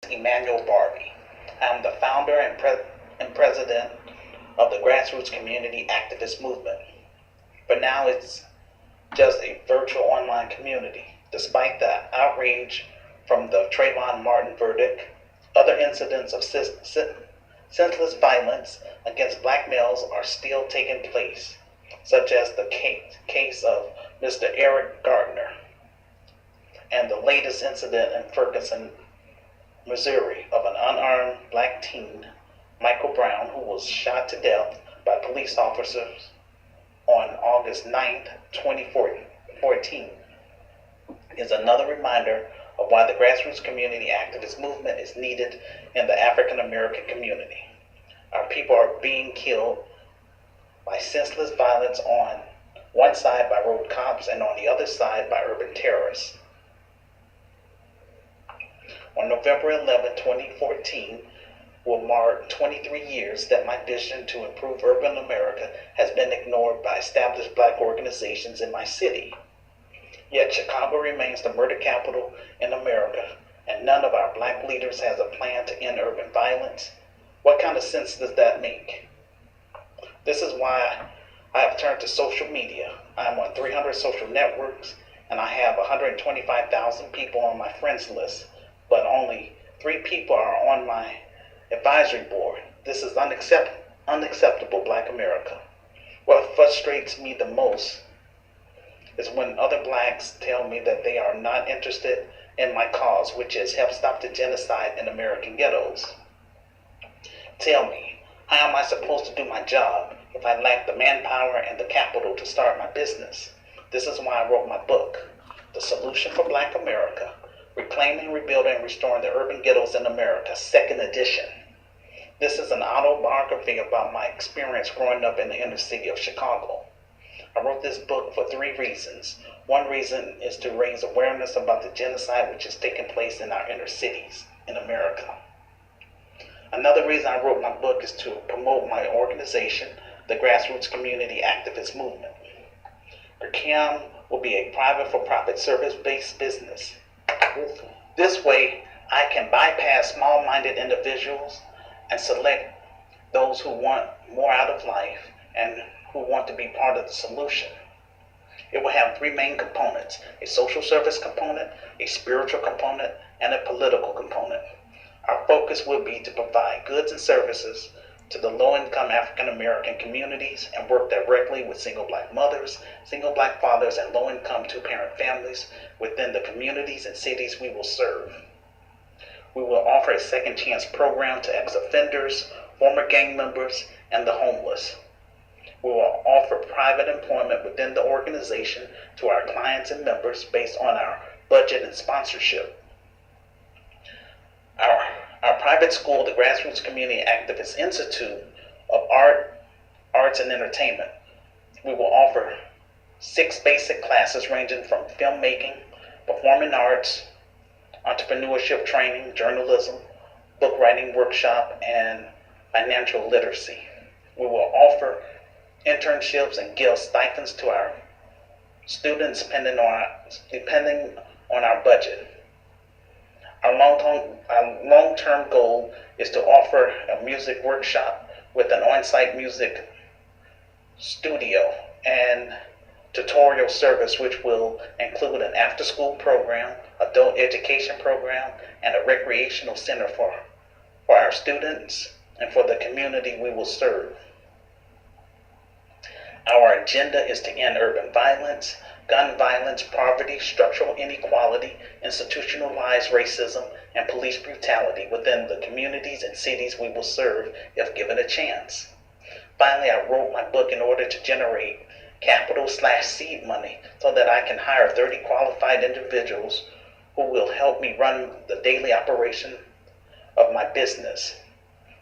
Emmanuel Barbie. I'm the founder and president of the Grassroots Community Activist Movement. But now it's just a virtual online community. Despite the outrage from the Trayvon Martin verdict, other incidents of senseless violence against black males are still taking place, such as the case of Mr. Eric Gardner and the latest incident in Ferguson, Missouri, of an unarmed black teen, Michael Brown, who was shot to death by police officers on August 9th, 2014, is another reminder of why the grassroots community activist movement is needed in the African American community. Our people are being killed by senseless violence on one side by road cops and on the other side by urban terrorists. On November 11, 2014, will mark 23 years that my vision to improve urban America has been ignored by established black organizations in my city. Yet Chicago remains the murder capital in America, and none of our black leaders has a plan to end urban violence. What kind of sense does that make? This is why I have turned to social media. I am on 300 social networks, and I have 125,000 people on my friends list, but only 3 people are on my advisory board. This is unacceptable, Black America. What frustrates me the most is when other blacks tell me that they are not interested in my cause, which is help stop the genocide in American ghettos. Tell me, how am I supposed to do my job if I lack the manpower and the capital to start my business? This is why I wrote my book, The Solution for Black America, Reclaiming, Rebuilding, and Restoring the Urban Ghettos in America, 2nd edition. This is an autobiography about my experience growing up in the inner city of Chicago. I wrote this book for 3 reasons. One reason is to raise awareness about the genocide which is taking place in our inner cities in America. Another reason I wrote my book is to promote my organization, the Grassroots Community Activist Movement. CAM will be a private for-profit service-based business. This way, I can bypass small-minded individuals and select those who want more out of life and who want to be part of the solution. It will have 3 main components: a social service component, a spiritual component, and a political component. Our focus will be to provide goods and services to the low-income African American communities and work directly with single black mothers, single black fathers, and low-income 2-parent families within the communities and cities we will serve. We will offer a second chance program to ex-offenders, former gang members, and the homeless. We will offer private employment within the organization to our clients and members based on our budget and sponsorship. Our private school, the Grassroots Community Activist Institute of Arts and Entertainment, we will offer 6 basic classes ranging from filmmaking, performing arts, entrepreneurship training, journalism, book writing workshop, and financial literacy. We will offer internships and give stipends to our students depending on our budget. Our long-term goal is to offer a music workshop with an on-site music studio and tutorial service, which will include an after-school program, adult education program, and a recreational center for our students and for the community we will serve. Our agenda is to end urban violence, gun violence, poverty, structural inequality, institutionalized racism, and police brutality within the communities and cities we will serve if given a chance. Finally, I wrote my book in order to generate capital/seed money so that I can hire 30 qualified individuals who will help me run the daily operation of my business.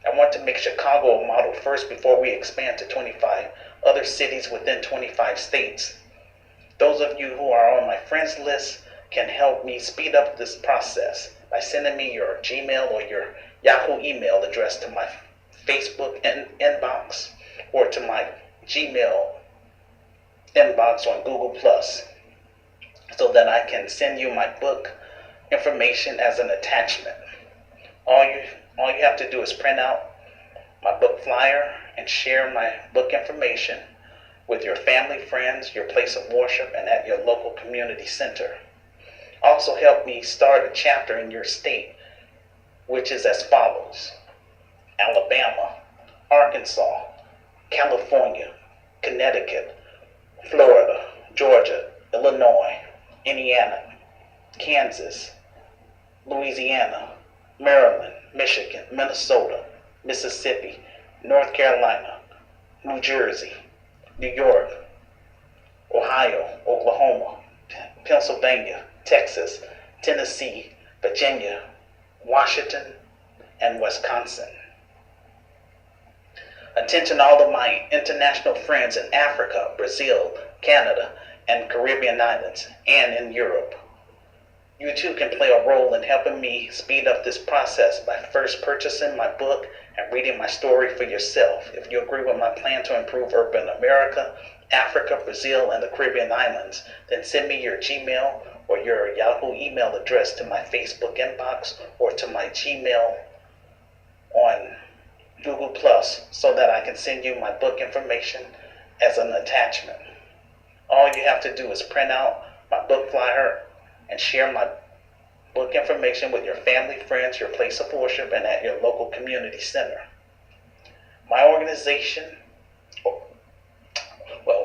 I want to make Chicago a model first before we expand to 25 other cities within 25 states. Those of you who are on my friends list can help me speed up this process by sending me your Gmail or your Yahoo email address to my Facebook inbox or to my Gmail inbox on Google Plus, so that I can send you my book information as an attachment. to do is print out my book flyer and share my book information with your family, friends, your place of worship, and at your local community center. Also help me start a chapter in your state, which is as follows: Alabama, Arkansas, California, Connecticut, Florida, Georgia, Illinois, Indiana, Kansas, Louisiana, Maryland, Michigan, Minnesota, Mississippi, North Carolina, New Jersey, New York, Ohio, Oklahoma, Pennsylvania, Texas, Tennessee, Virginia, Washington, and Wisconsin. Attention all of my international friends in Africa, Brazil, Canada, and Caribbean islands, and in Europe. You too can play a role in helping me speed up this process by first purchasing my book and reading my story for yourself. If you agree with my plan to improve urban America, Africa, Brazil, and the Caribbean islands, then send me your Gmail or your Yahoo email address to my Facebook inbox or to my Gmail on Google Plus so that I can send you my book information as an attachment. All you have to do is print out my book flyer and share my book information with your family, friends, your place of worship, and at your local community center. My organization,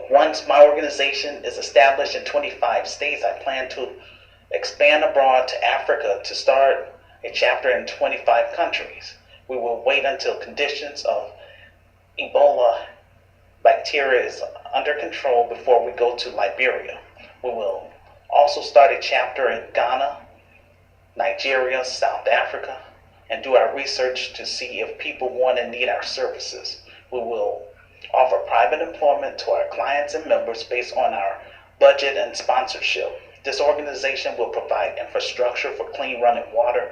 once my organization is established in 25 states, I plan to expand abroad to Africa to start a chapter in 25 countries. We will wait until conditions of Ebola bacteria is under control before we go to Liberia. We will also start a chapter in Ghana, Nigeria, South Africa, and do our research to see if people want and need our services. We will offer private employment to our clients and members based on our budget and sponsorship. This organization will provide infrastructure for clean running water,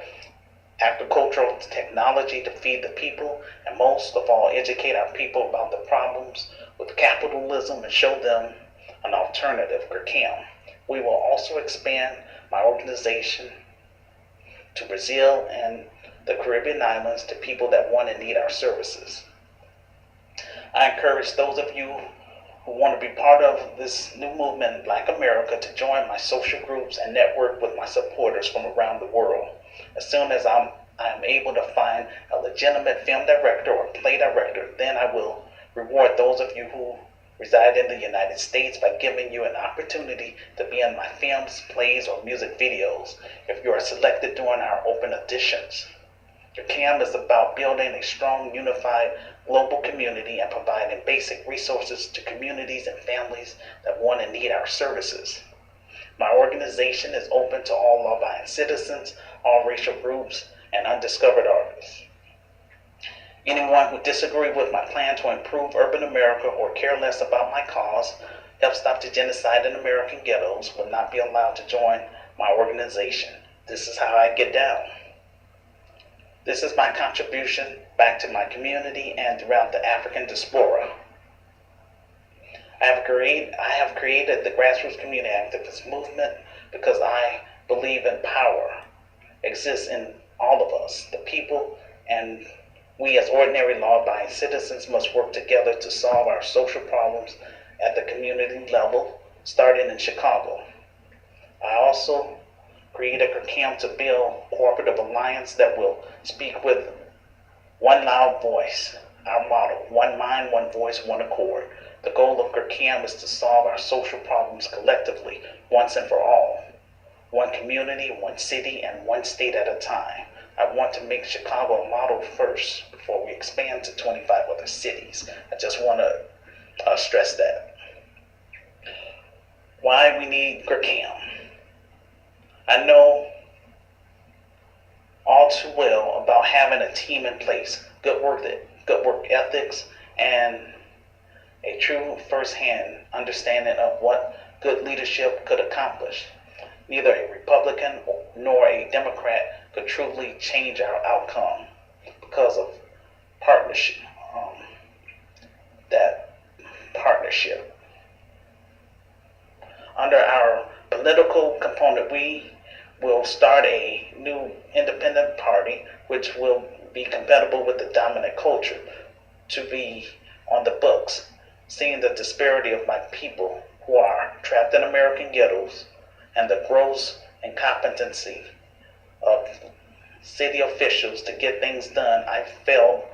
agricultural technology to feed the people, and most of all, educate our people about the problems with capitalism and show them an alternative, Ghettos. We will also expand my organization to Brazil and the Caribbean islands to people that want and need our services. I encourage those of you who want to be part of this new movement in Black America to join my social groups and network with my supporters from around the world. As soon as I'm able to find a legitimate film director or play director, then I will reward those of you who reside in the United States by giving you an opportunity to be in my films, plays, or music videos if you are selected during our open auditions. Your CAM is about building a strong, unified, global community and providing basic resources to communities and families that want and need our services. My organization is open to all law-abiding citizens, all racial groups, and undiscovered artists. Anyone who disagrees with my plan to improve urban America or care less about my cause, help stop the genocide in American ghettos, will not be allowed to join my organization. This is how I get down. This is my contribution back to my community and throughout the African diaspora. I have created the grassroots community activist movement because I believe in power exists in all of us, the people, and we as ordinary law-abiding citizens must work together to solve our social problems at the community level, starting in Chicago. I also created a CAM to build cooperative alliance that will speak with one loud voice. Our motto: one mind, one voice, one accord. The goal of CAM is to solve our social problems collectively, once and for all. One community, one city, and one state at a time. I want to make Chicago a model first before we expand to 25 other cities. I just want to stress that. Why we need CAM. I know all too well about having a team in place, good work ethics, and a true first-hand understanding of what good leadership could accomplish. Neither a Republican nor a Democrat could truly change our outcome because of partnership. Under our political component, we will start a new independent party which will be compatible with the dominant culture, to be on the books, seeing the disparity of my people who are trapped in American ghettos and the gross incompetency of city officials to get things done. I felt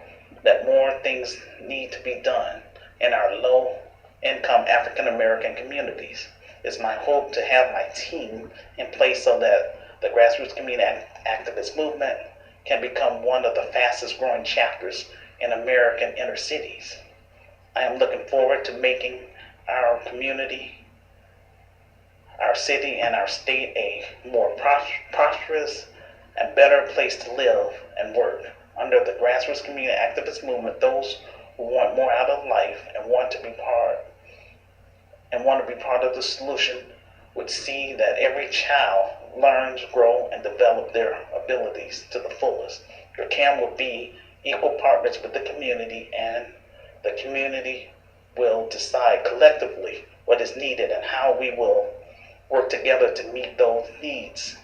that more things need to be done in our low income African American communities. It's my hope to have my team in place so that the grassroots community activist movement can become one of the fastest growing chapters in American inner cities. I am looking forward to making our community, our city, and our state a more prosperous and better place to live and work. Under the grassroots community activist movement, those who want more out of life and want to be part of the solution would see that every child learns, grow, and develop their abilities to the fullest. Your CAM will be equal partners with the community, and the community will decide collectively what is needed and how we will work together to meet those needs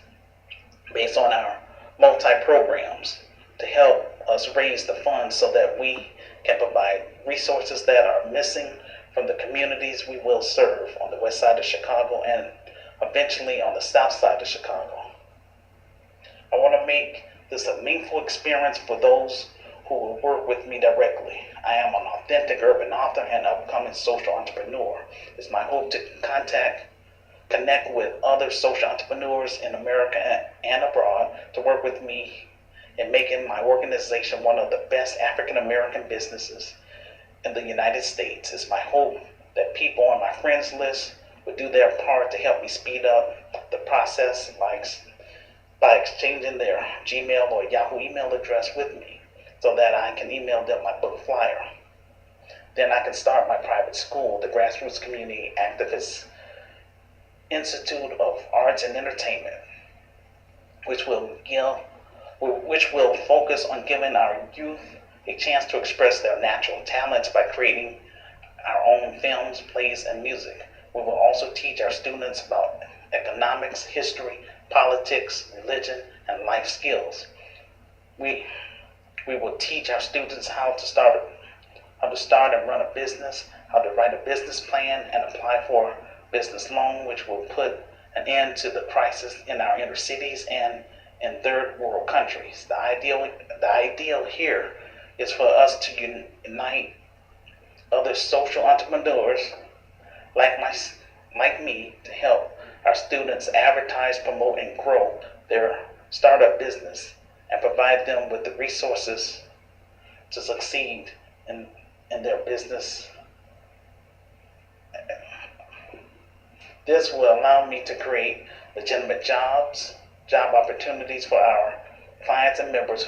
based on our multi-programs to help us raise the funds so that we can provide resources that are missing from the communities we will serve on the west side of Chicago and eventually on the south side of Chicago. I want to make this a meaningful experience for those who will work with me directly. I am an authentic urban author and upcoming social entrepreneur. It's my hope to connect with other social entrepreneurs in America and abroad to work with me in making my organization one of the best African American businesses in the United States. It's my hope that people on my friends list would do their part to help me speed up the process by exchanging their Gmail or Yahoo email address with me so that I can email them my book flyer. Then I can start my private school, the Grassroots Community Activist Institute of Arts and Entertainment, which will focus on giving our youth a chance to express their natural talents by creating our own films, plays, and music. We will also teach our students about economics, history, politics, religion, and life skills. We will teach our students how to start and run a business, how to write a business plan and apply for a business loan, which will put an end to the crisis in our inner cities and in third world countries. The ideal here is for us to unite other social entrepreneurs like me to help our students advertise, promote, and grow their startup business and provide them with the resources to succeed in their business. This will allow me to create legitimate job opportunities for our clients and members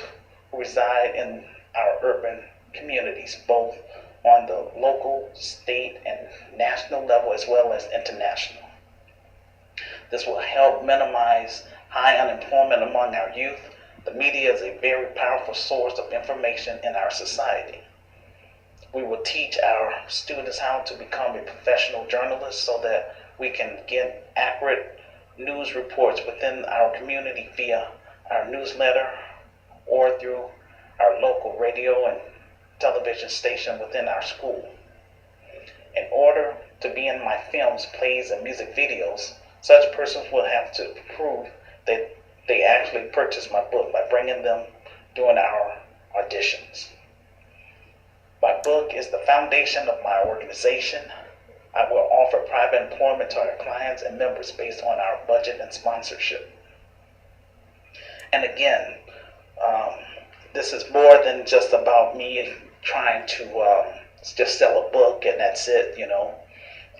who reside in our urban communities, both on the local, state, and national level as well as international. This will help minimize high unemployment among our youth. The media is a very powerful source of information in our society. We will teach our students how to become a professional journalist so that we can get accurate news reports within our community via our newsletter or through our local radio and television station within our school. In order to be in my films, plays, and music videos, such persons will have to prove that they actually purchased my book by bringing them during our auditions. My book is the foundation of my organization. I will offer private employment to our clients and members based on our budget and sponsorship. And again, this is more than just about me trying to just sell a book and that's it,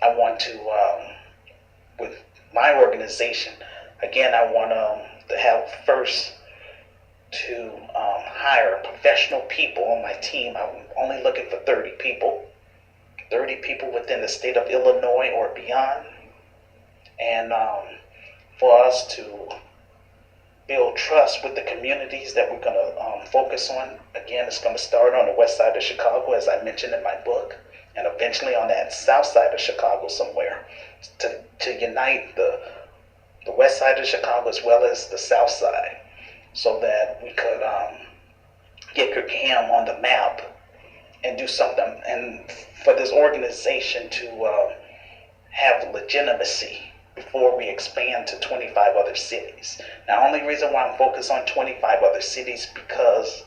I want to, with my organization, again, I want to have first to hire professional people on my team. I'm only looking for 30 people within the state of Illinois or beyond, and for us to build trust with the communities that we're going to focus on. Again, it's going to start on the west side of Chicago, as I mentioned in my book, and eventually on that south side of Chicago somewhere, to unite the west side of Chicago as well as the south side, so that we could Brigham on the map and do something, and for this organization to have legitimacy before we expand to 25 other cities. Now, only reason why I'm focused on 25 other cities because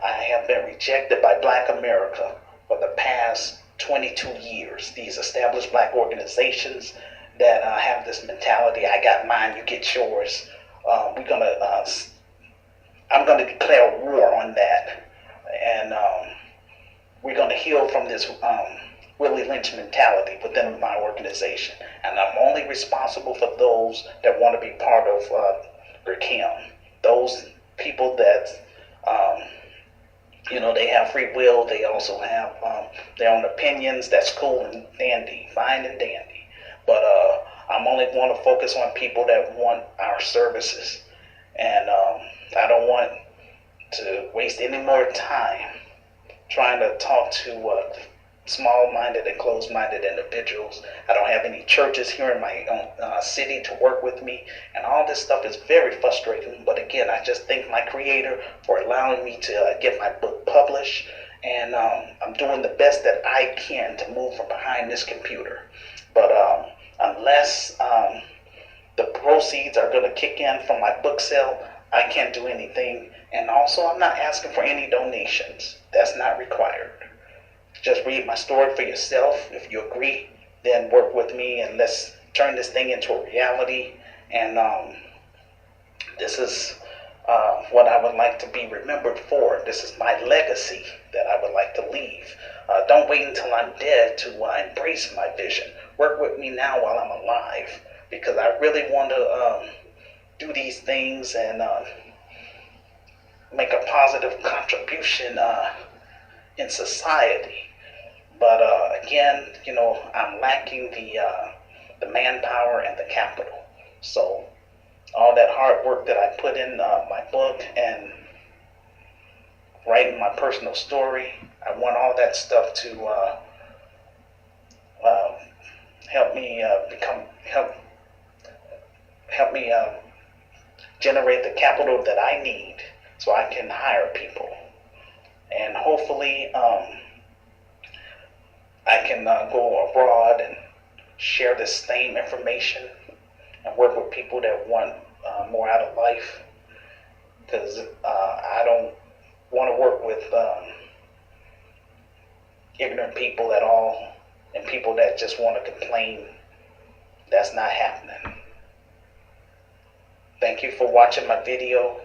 I have been rejected by Black America for the past 22 years. These established Black organizations that have this mentality: I got mine, you get yours. I'm gonna declare war on that, and we're gonna heal from this Willie Lynch mentality within my organization. And I'm only responsible for those that want to be part of Brigham. Those people that they have free will. They also have their own opinions. That's cool and dandy, fine and dandy. But I'm only going to focus on people that want our services. And I don't want to waste any more time trying to talk to small-minded and closed-minded individuals. I don't have any churches here in my own city to work with me, and all this stuff is very frustrating. But again, I just thank my creator for allowing me to get my book published, and I'm doing the best that I can to move from behind this computer. But unless the proceeds are going to kick in from my book sale, I can't do anything. And also, I'm not asking for any donations. That's not required. Just read my story for yourself. If you agree, then work with me and let's turn this thing into a reality. And this is what I would like to be remembered for. This is my legacy that I would like to leave. Don't wait until I'm dead to embrace my vision. Work with me now while I'm alive, because I really want to do these things and make a positive contribution in society. But again, I'm lacking the manpower and the capital. So all that hard work that I put in my book and writing my personal story, I want all that stuff to help me help me generate the capital that I need so I can hire people. And hopefully I can go abroad and share this same information and work with people that want more out of life, because I don't want to work with ignorant people at all and people that just want to complain. That's not happening. Thank you for watching my video,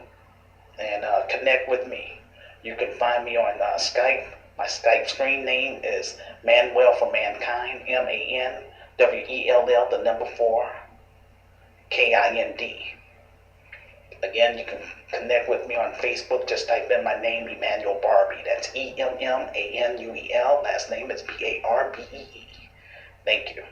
and connect with me. You can find me on Skype. My Skype screen name is Manuel for Mankind, MANWELL, the number 4, KIND. Again, you can connect with me on Facebook. Just type in my name, Emmanuel Barbee. That's EMMANUEL. Last name is BARBEE. Thank you.